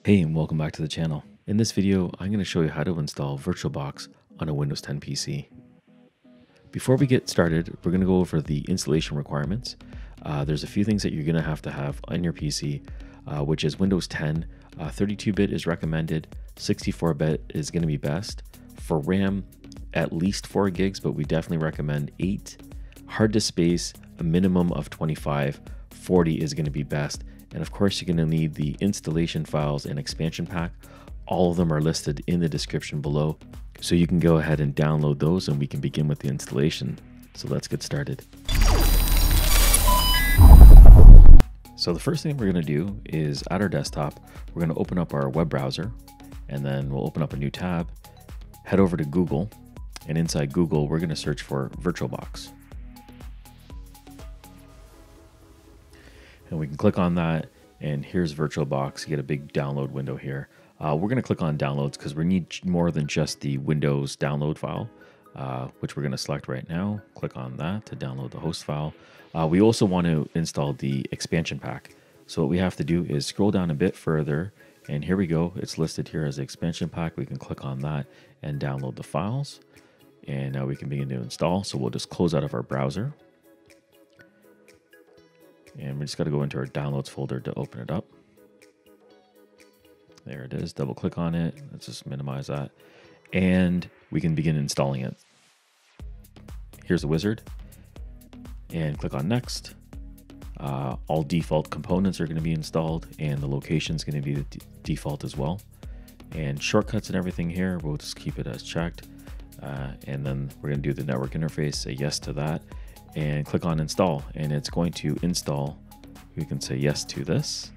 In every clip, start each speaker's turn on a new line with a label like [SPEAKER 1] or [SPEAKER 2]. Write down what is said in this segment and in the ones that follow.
[SPEAKER 1] Hey, and welcome back to the channel. In this video, I'm going to show you how to install VirtualBox on a Windows 10 PC. Before we get started, we're going to go over the installation requirements. There's a few things that you're going to have on your PC, which is Windows 10. 32-bit is recommended, 64-bit is going to be best. For RAM, at least 4 gigs, but we definitely recommend 8. Hard disk space, a minimum of 25, 40 is going to be best. And of course, you're going to need the installation files and expansion pack. All of them are listed in the description below. So you can go ahead and download those and we can begin with the installation. So let's get started. So the first thing we're going to do is at our desktop, we're going to open up our web browser and then we'll open up a new tab, head over to Google, and inside Google, we're going to search for VirtualBox. And we can click on that, and here's VirtualBox. You get a big download window here. We're going to click on downloads because we need more than just the Windows download file, which we're going to select right now. Click on that to download the host file. We also want to install the expansion pack. So what we have to do is scroll down a bit further, and here we go. It's listed here as the expansion pack. We can click on that and download the files. And now we can begin to install. So we'll just close out of our browser. And we just got to go into our downloads folder to open it up. There it is. Double click on it. Let's just minimize that. And we can begin installing it. Here's the wizard. And click on next. All default components are going to be installed and the location is going to be the default as well. And shortcuts and everything here, we'll just keep it as checked. And then we're going to do the network interface, say yes to that. And click on install, and it's going to install. We can say yes to this,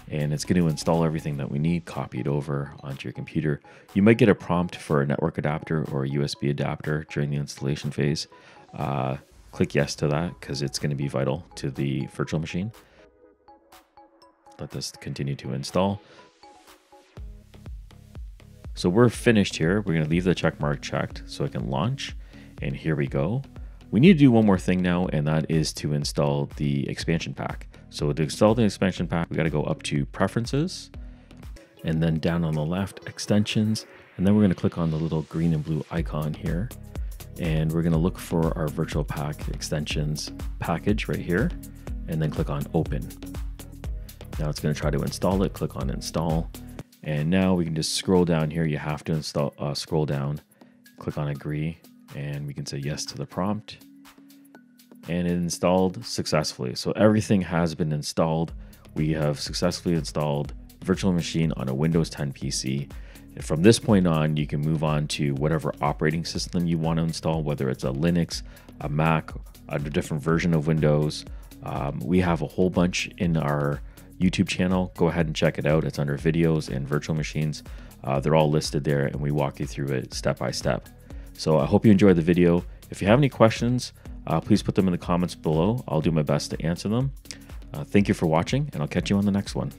[SPEAKER 1] and it's going to install everything that we need, copy it over onto your computer. You might get a prompt for a network adapter or a USB adapter during the installation phase. Click yes to that because it's going to be vital to the virtual machine. Let this continue to install. So we're finished here. We're going to leave the check mark checked so I can launch, and here we go. We need to do one more thing now, and that is to install the expansion pack. So to install the expansion pack, we got to go up to Preferences, and then down on the left, Extensions, and then we're going to click on the little green and blue icon here, and we're going to look for our Virtual Pack Extensions package right here, and then click on Open. Now it's going to try to install it. Click on Install, and now we can just scroll down here. You have to install. Scroll down, click on Agree. And we can say yes to the prompt, and it installed successfully. So everything has been installed. We have successfully installed virtual machine on a Windows 10 PC. And from this point on, you can move on to whatever operating system you want to install, whether it's a Linux, a Mac, a different version of Windows. We have a whole bunch in our YouTube channel. Go ahead and check it out. It's under videos and virtual machines. They're all listed there, and we walk you through it step by step. So I hope you enjoyed the video. If you have any questions, please put them in the comments below. I'll do my best to answer them. Thank you for watching, and I'll catch you on the next one.